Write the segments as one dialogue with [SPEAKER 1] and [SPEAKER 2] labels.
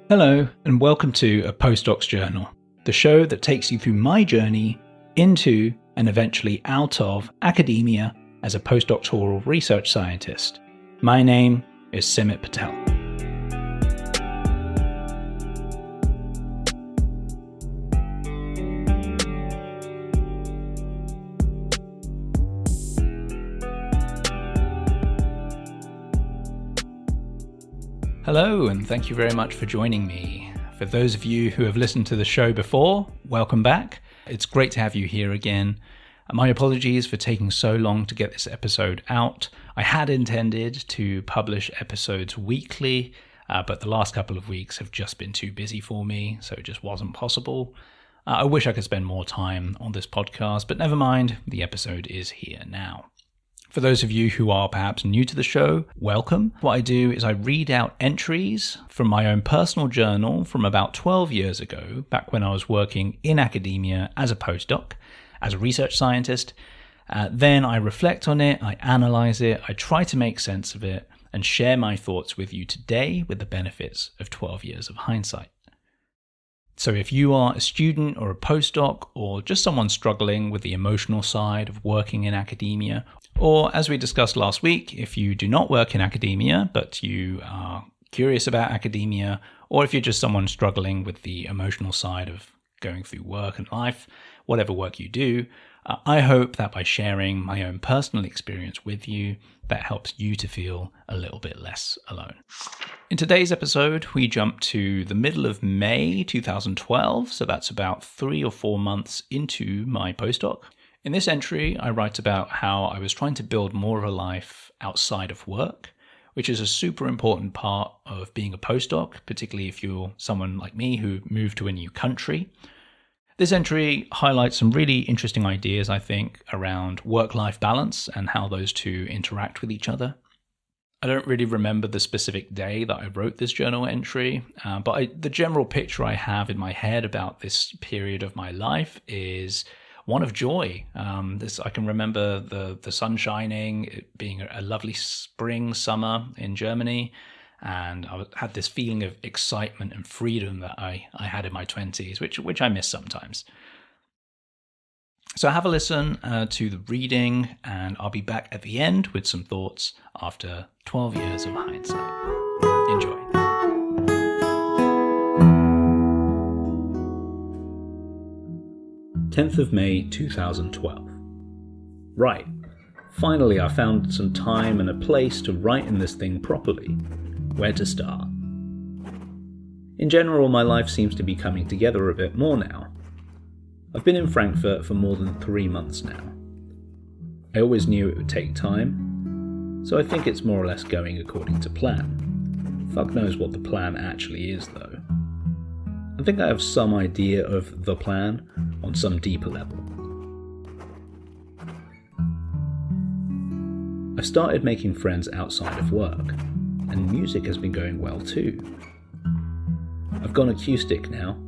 [SPEAKER 1] Hello, and welcome to A Postdoc's Journal, the show that takes you through my journey into and eventually out of academia as a postdoctoral research scientist. My name is Simit Patel. Hello, and thank you very much for joining me. For those of you who have listened to the show before, welcome back. It's great to have you here again. My apologies for taking so long to get this episode out. I had intended to publish episodes weekly, but the last couple of weeks have just been too busy for me, so it just wasn't possible. I wish I could spend more time on this podcast, but never mind, the episode is here now. For those of you who are perhaps new to the show, welcome. What I do is I read out entries from my own personal journal from about 12 years ago, back when I was working in academia as a postdoc, as a research scientist. Then I reflect on it, I analyze it, I try to make sense of it, and share my thoughts with you today with the benefits of 12 years of hindsight. So if you are a student or a postdoc, or just someone struggling with the emotional side of working in academia, or as we discussed last week, if you do not work in academia, but you are curious about academia, or if you're just someone struggling with the emotional side of going through work and life, whatever work you do, I hope that by sharing my own personal experience with you, that helps you to feel a little bit less alone. In today's episode, we jump to the middle of May 2012, so that's about 3 or 4 months into my postdoc. In this entry, I write about how I was trying to build more of a life outside of work, which is a super important part of being a postdoc, particularly if you're someone like me who moved to a new country. This entry highlights some really interesting ideas, I think, around work-life balance and how those two interact with each other. I don't really remember the specific day that I wrote this journal entry, but the general picture I have in my head about this period of my life is one of joy. I can remember the sun shining, it being a lovely spring summer in Germany, and I had this feeling of excitement and freedom that I had in my 20s, which I miss sometimes. So have a listen to the reading, and I'll be back at the end with some thoughts after 12 years of hindsight. Enjoy. May 10th, 2012. Right. Finally, I found some time and a place to write in this thing properly. Where to start? In general, my life seems to be coming together a bit more now. I've been in Frankfurt for more than 3 months now. I always knew it would take time, so I think it's more or less going according to plan. Fuck knows what the plan actually is, though. I think I have some idea of the plan on some deeper level. I've started making friends outside of work, and music has been going well too. I've gone acoustic now.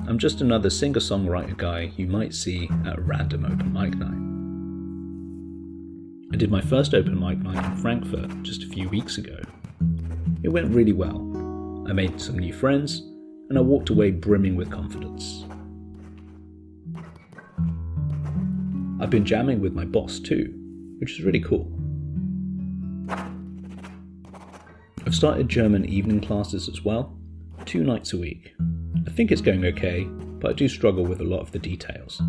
[SPEAKER 1] I'm just another singer-songwriter guy you might see at a random open mic night. I did my first open mic night in Frankfurt just a few weeks ago. It went really well. I made some new friends, and I walked away brimming with confidence. I've been jamming with my boss too, which is really cool. I've started German evening classes as well, 2 nights a week. I think it's going okay, but I do struggle with a lot of the details.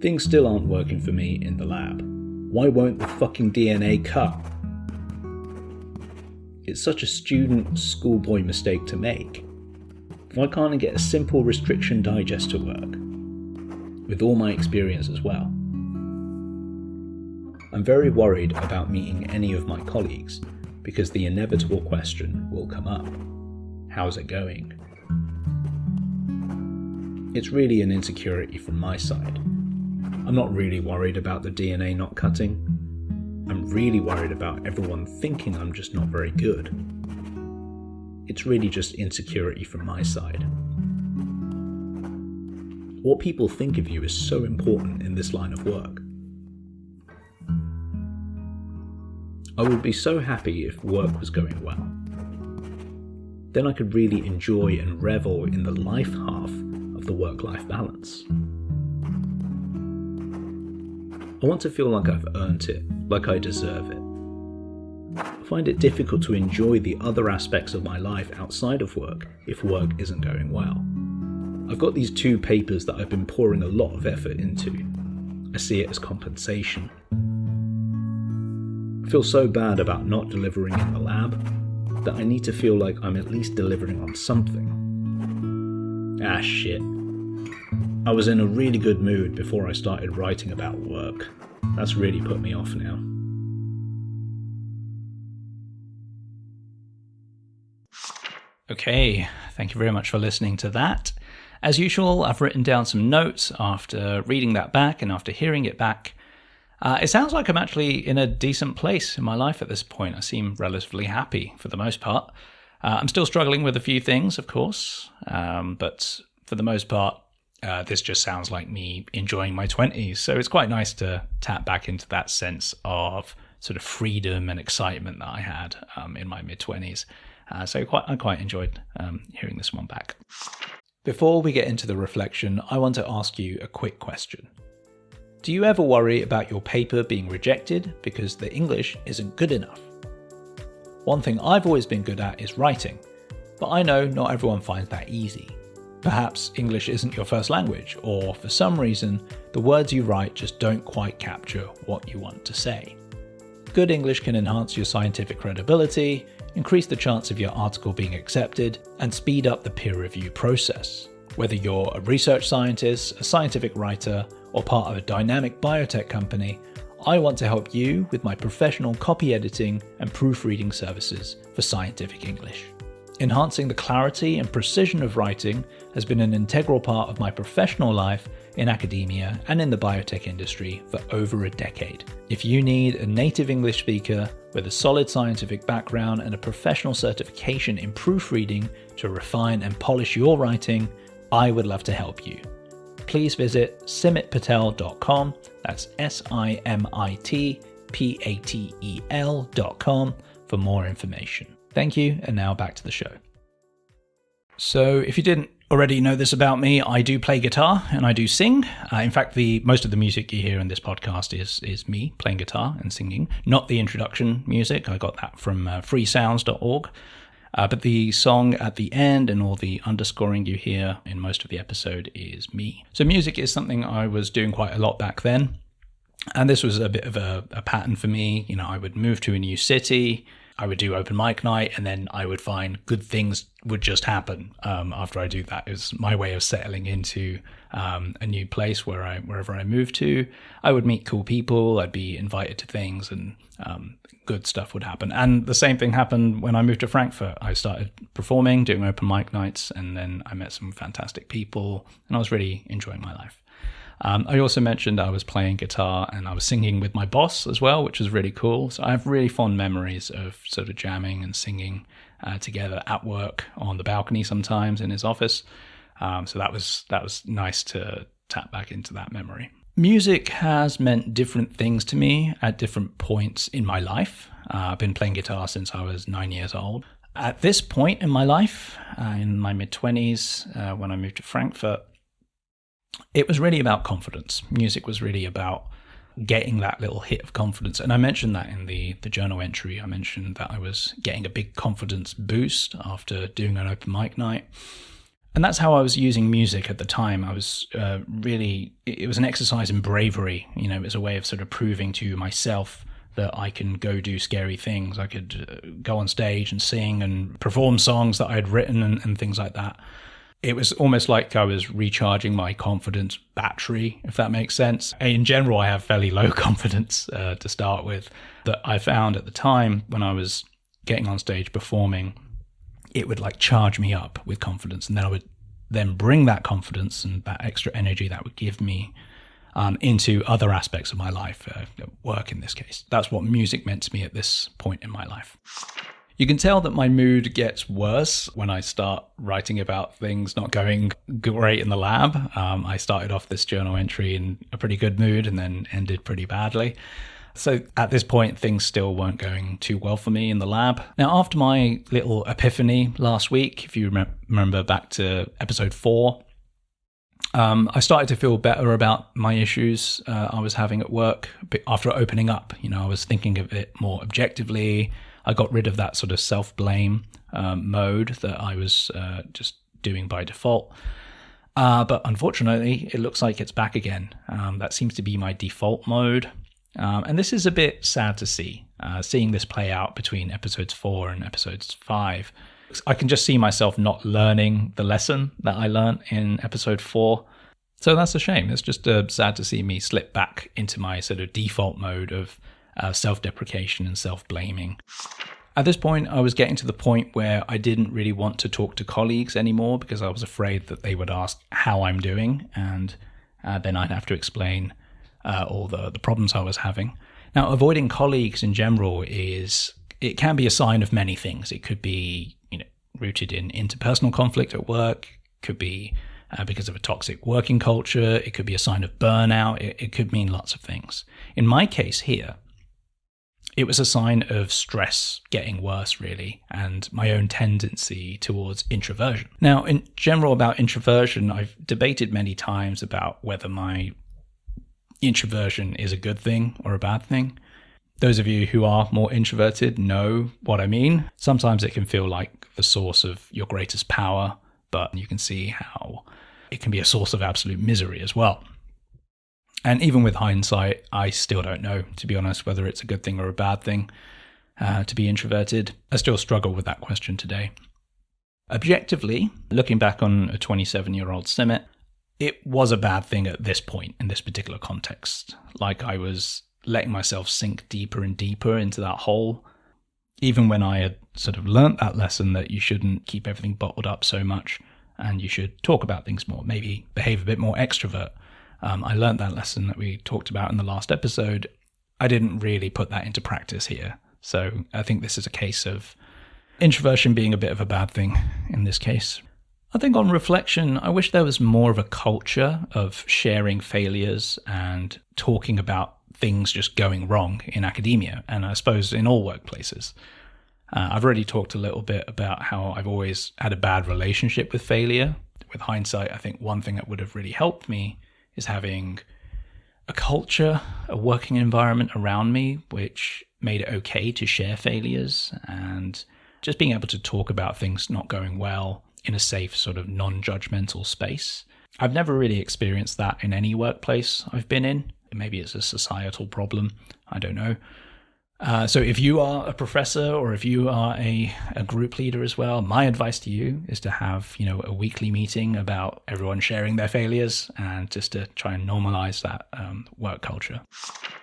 [SPEAKER 1] Things still aren't working for me in the lab. Why won't the fucking DNA cut? It's such a student, schoolboy mistake to make. Why can't I get a simple restriction digest to work? With all my experience as well. I'm very worried about meeting any of my colleagues because the inevitable question will come up. How's it going? It's really an insecurity from my side. I'm not really worried about the DNA not cutting. I'm really worried about everyone thinking I'm just not very good. It's really just insecurity from my side. What people think of you is so important in this line of work. I would be so happy if work was going well. Then I could really enjoy and revel in the life half of the work-life balance. I want to feel like I've earned it, like I deserve it. I find it difficult to enjoy the other aspects of my life outside of work if work isn't going well. I've got these 2 papers that I've been pouring a lot of effort into. I see it as compensation. I feel so bad about not delivering in the lab that I need to feel like I'm at least delivering on something. Ah shit. I was in a really good mood before I started writing about work. That's really put me off now. Okay, thank you very much for listening to that. As usual, I've written down some notes after reading that back and after hearing it back. It sounds like I'm actually in a decent place in my life at this point. I seem relatively happy for the most part. I'm still struggling with a few things, of course, but for the most part, this just sounds like me enjoying my 20s. So it's quite nice to tap back into that sense of sort of freedom and excitement that I had in my mid-20s. So I quite enjoyed hearing this one back. Before we get into the reflection, I want to ask you a quick question. Do you ever worry about your paper being rejected because the English isn't good enough? One thing I've always been good at is writing, but I know not everyone finds that easy. Perhaps English isn't your first language, or for some reason, the words you write just don't quite capture what you want to say. Good English can enhance your scientific credibility, increase the chance of your article being accepted, and speed up the peer review process. Whether you're a research scientist, a scientific writer, or part of a dynamic biotech company, I want to help you with my professional copy editing and proofreading services for scientific English. Enhancing the clarity and precision of writing has been an integral part of my professional life in academia and in the biotech industry for over a decade. If you need a native English speaker with a solid scientific background and a professional certification in proofreading to refine and polish your writing, I would love to help you. Please visit simitpatel.com, that's simitpatel.com for more information. Thank you, and now back to the show. So if you didn't already know this about me, I do play guitar and I do sing. In fact, most of the music you hear in this podcast is me playing guitar and singing, not the introduction music. I got that from freesounds.org. But the song at the end and all the underscoring you hear in most of the episode is me. So music is something I was doing quite a lot back then. And this was a bit of a pattern for me. You know, I would move to a new city, I would do open mic night, and then I would find good things would just happen after I do that. It was my way of settling into a new place wherever I moved to. I would meet cool people, I'd be invited to things, and good stuff would happen. And the same thing happened when I moved to Frankfurt. I started performing, doing open mic nights, and then I met some fantastic people, and I was really enjoying my life. I also mentioned I was playing guitar and I was singing with my boss as well, which was really cool. So I have really fond memories of sort of jamming and singing together at work on the balcony sometimes in his office. So that was nice to tap back into that memory. Music has meant different things to me at different points in my life. I've been playing guitar since I was 9 years old. At this point in my life, in my mid-20s, when I moved to Frankfurt, it was really about confidence. Music was really about getting that little hit of confidence. And I mentioned that in the journal entry. I mentioned that I was getting a big confidence boost after doing an open mic night. And that's how I was using music at the time. I was it was an exercise in bravery. You know, it was a way of sort of proving to myself that I can go do scary things. I could go on stage and sing and perform songs that I had written and things like that. It was almost like I was recharging my confidence battery, if that makes sense. In general, I have fairly low confidence to start with, that I found at the time when I was getting on stage performing, it would like charge me up with confidence. And then I would then bring that confidence and that extra energy that would give me into other aspects of my life, work in this case. That's what music meant to me at this point in my life. You can tell that my mood gets worse when I start writing about things not going great in the lab. I started off this journal entry in a pretty good mood and then ended pretty badly. So at this point, things still weren't going too well for me in the lab. Now, after my little epiphany last week, if you remember back to episode 4, I started to feel better about my issues I was having at work after opening up. I was thinking of it more objectively. I got rid of that sort of self-blame mode that I was just doing by default. But unfortunately, it looks like it's back again. That seems to be my default mode. And this is a bit sad to see, seeing this play out between episodes 4 and episodes 5. I can just see myself not learning the lesson that I learned in episode 4. So that's a shame. It's just sad to see me slip back into my sort of default mode of self-deprecation and self-blaming. At this point, I was getting to the point where I didn't really want to talk to colleagues anymore because I was afraid that they would ask how I'm doing, and then I'd have to explain all the problems I was having. Now, avoiding colleagues in general it can be a sign of many things. It could be rooted in interpersonal conflict at work. It could be because of a toxic working culture. It could be a sign of burnout. It could mean lots of things. In my case here, it was a sign of stress getting worse, really, and my own tendency towards introversion. Now, in general about introversion, I've debated many times about whether my introversion is a good thing or a bad thing. Those of you who are more introverted know what I mean. Sometimes it can feel like the source of your greatest power, but you can see how it can be a source of absolute misery as well. And even with hindsight, I still don't know, to be honest, whether it's a good thing or a bad thing to be introverted. I still struggle with that question today. Objectively, looking back on a 27-year-old Simmet, it was a bad thing at this point in this particular context. Like I was letting myself sink deeper and deeper into that hole, even when I had sort of learnt that lesson that you shouldn't keep everything bottled up so much and you should talk about things more, maybe behave a bit more extrovert. I learned that lesson that we talked about in the last episode. I didn't really put that into practice here. So I think this is a case of introversion being a bit of a bad thing in this case. I think on reflection, I wish there was more of a culture of sharing failures and talking about things just going wrong in academia, and I suppose in all workplaces. I've already talked a little bit about how I've always had a bad relationship with failure. With hindsight, I think one thing that would have really helped me is having a culture, a working environment around me which made it okay to share failures and just being able to talk about things not going well in a safe sort of non-judgmental space. I've never really experienced that in any workplace I've been in. Maybe it's a societal problem. I don't know. So if you are a professor or if you are a group leader as well, my advice to you is to have, a weekly meeting about everyone sharing their failures and just to try and normalize that work culture.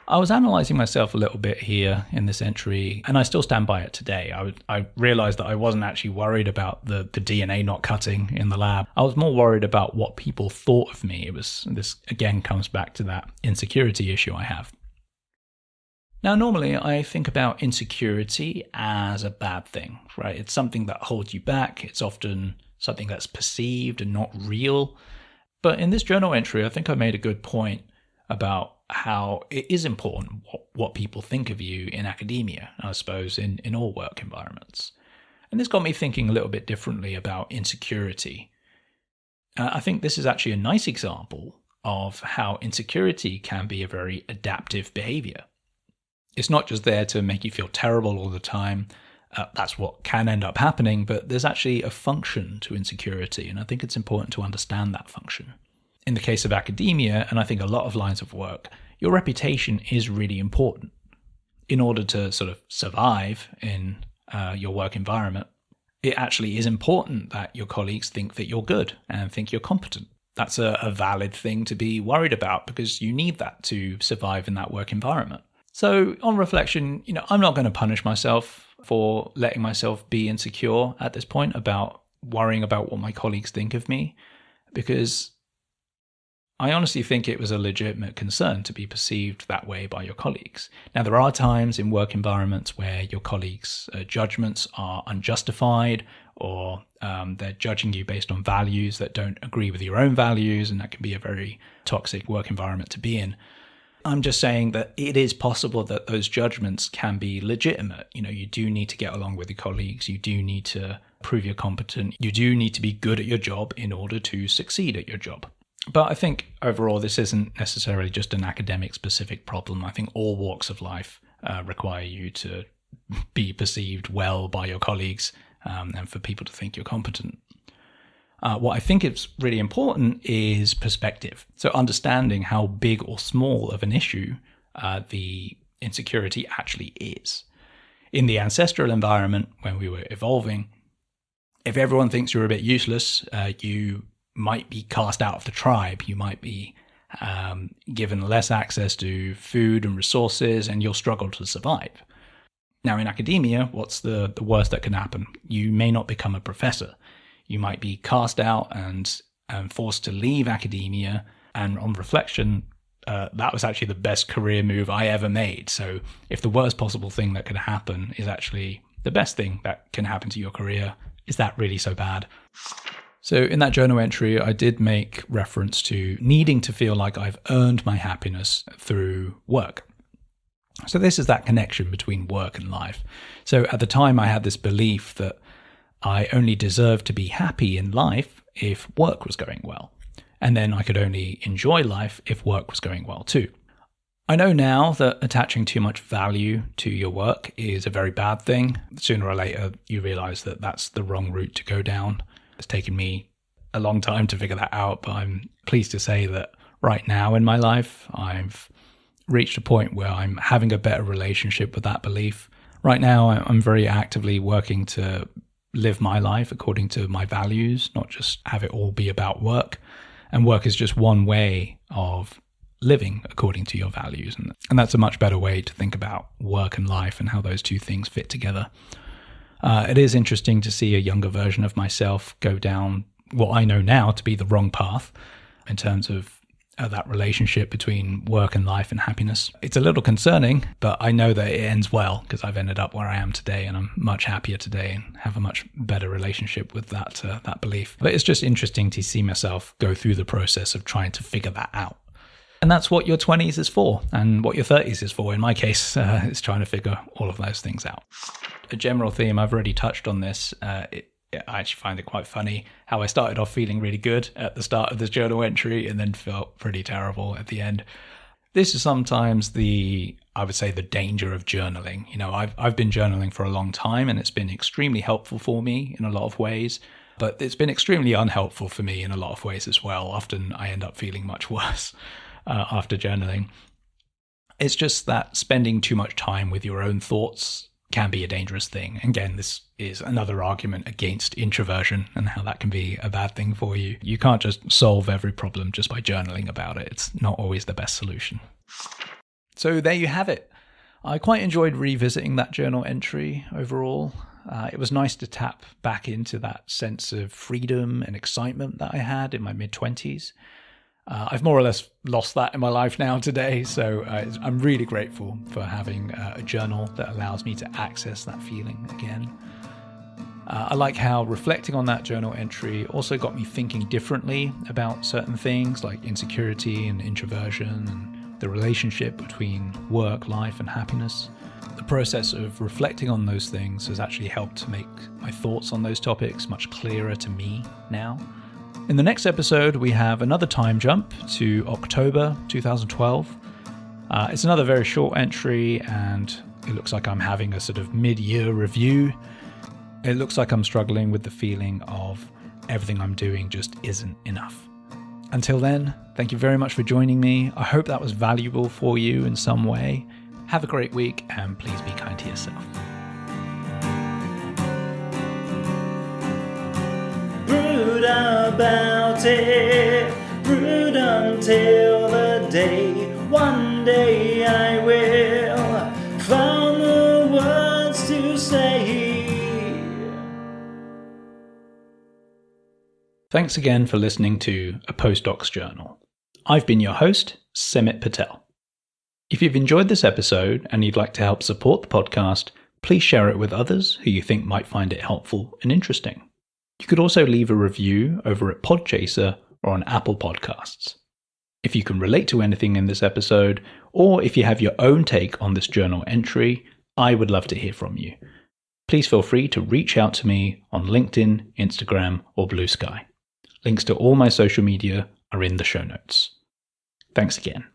[SPEAKER 1] I was analyzing myself a little bit here in this entry, and I still stand by it today. I realized that I wasn't actually worried about the DNA not cutting in the lab. I was more worried about what people thought of me. This again comes back to that insecurity issue I have. Now, normally I think about insecurity as a bad thing, right? It's something that holds you back. It's often something that's perceived and not real. But in this journal entry, I think I made a good point about how it is important what people think of you in academia, I suppose, in all work environments. And this got me thinking a little bit differently about insecurity. I think this is actually a nice example of how insecurity can be a very adaptive behavior. It's not just there to make you feel terrible all the time. That's what can end up happening, but there's actually a function to insecurity, and I think it's important to understand that function. In the case of academia, and I think a lot of lines of work, your reputation is really important. In order to sort of survive in your work environment, it actually is important that your colleagues think that you're good and think you're competent. That's a valid thing to be worried about because you need that to survive in that work environment. So on reflection, I'm not going to punish myself for letting myself be insecure at this point about worrying about what my colleagues think of me, because I honestly think it was a legitimate concern to be perceived that way by your colleagues. Now, there are times in work environments where your colleagues' judgments are unjustified, or they're judging you based on values that don't agree with your own values, and that can be a very toxic work environment to be in. I'm just saying that it is possible that those judgments can be legitimate. You do need to get along with your colleagues. You do need to prove you're competent. You do need to be good at your job in order to succeed at your job. But I think overall, this isn't necessarily just an academic specific problem. I think all walks of life require you to be perceived well by your colleagues and for people to think you're competent. What I think is really important is perspective. So understanding how big or small of an issue the insecurity actually is. In the ancestral environment, when we were evolving, if everyone thinks you're a bit useless, you might be cast out of the tribe. You might be given less access to food and resources, and you'll struggle to survive. Now, in academia, what's the worst that can happen? You may not become a professor. You might be cast out and forced to leave academia. And on reflection, that was actually the best career move I ever made. So if the worst possible thing that could happen is actually the best thing that can happen to your career, is that really so bad? So in that journal entry, I did make reference to needing to feel like I've earned my happiness through work. So this is that connection between work and life. So at the time, I had this belief that I only deserved to be happy in life if work was going well. And then I could only enjoy life if work was going well too. I know now that attaching too much value to your work is a very bad thing. Sooner or later, you realize that that's the wrong route to go down. It's taken me a long time to figure that out, but I'm pleased to say that right now in my life, I've reached a point where I'm having a better relationship with that belief. Right now, I'm very actively working to live my life according to my values, not just have it all be about work. And work is just one way of living according to your values. And that's a much better way to think about work and life and how those two things fit together. It is interesting to see a younger version of myself go down what I know now to be the wrong path in terms of that relationship between work and life and happiness. It's a little concerning, but I know that it ends well because I've ended up where I am today and I'm much happier today and have a much better relationship with that belief. But it's just interesting to see myself go through the process of trying to figure that out. And that's what your 20s is for, and what your 30s is for. In my case, is trying to figure all of those things out. A general theme, I've already touched on this. I actually find it quite funny how I started off feeling really good at the start of this journal entry and then felt pretty terrible at the end. This is sometimes I would say the danger of journaling. I've been journaling for a long time and it's been extremely helpful for me in a lot of ways, but it's been extremely unhelpful for me in a lot of ways as well. Often I end up feeling much worse after journaling. It's just that spending too much time with your own thoughts can be a dangerous thing. Again, this is another argument against introversion and how that can be a bad thing for you. You can't just solve every problem just by journaling about it. It's not always the best solution. So there you have it. I quite enjoyed revisiting that journal entry overall. It was nice to tap back into that sense of freedom and excitement that I had in my mid-20s. I've more or less lost that in my life now today, so I'm really grateful for having a journal that allows me to access that feeling again. I like how reflecting on that journal entry also got me thinking differently about certain things like insecurity and introversion and the relationship between work, life, and happiness. The process of reflecting on those things has actually helped to make my thoughts on those topics much clearer to me now. In the next episode, we have another time jump to October 2012. It's another very short entry, and it looks like I'm having a sort of mid-year review. It looks like I'm struggling with the feeling of everything I'm doing just isn't enough. Until then, thank you very much for joining me. I hope that was valuable for you in some way. Have a great week, and please be kind to yourself.
[SPEAKER 2] Brood about it, brood until the day, one day I will find the words to say.
[SPEAKER 1] Thanks again for listening to A Postdoc's Journal. I've been your host, Semit Patel. If you've enjoyed this episode and you'd like to help support the podcast, please share it with others who you think might find it helpful and interesting. You could also leave a review over at Podchaser or on Apple Podcasts. If you can relate to anything in this episode, or if you have your own take on this journal entry, I would love to hear from you. Please feel free to reach out to me on LinkedIn, Instagram, or Blue Sky. Links to all my social media are in the show notes. Thanks again.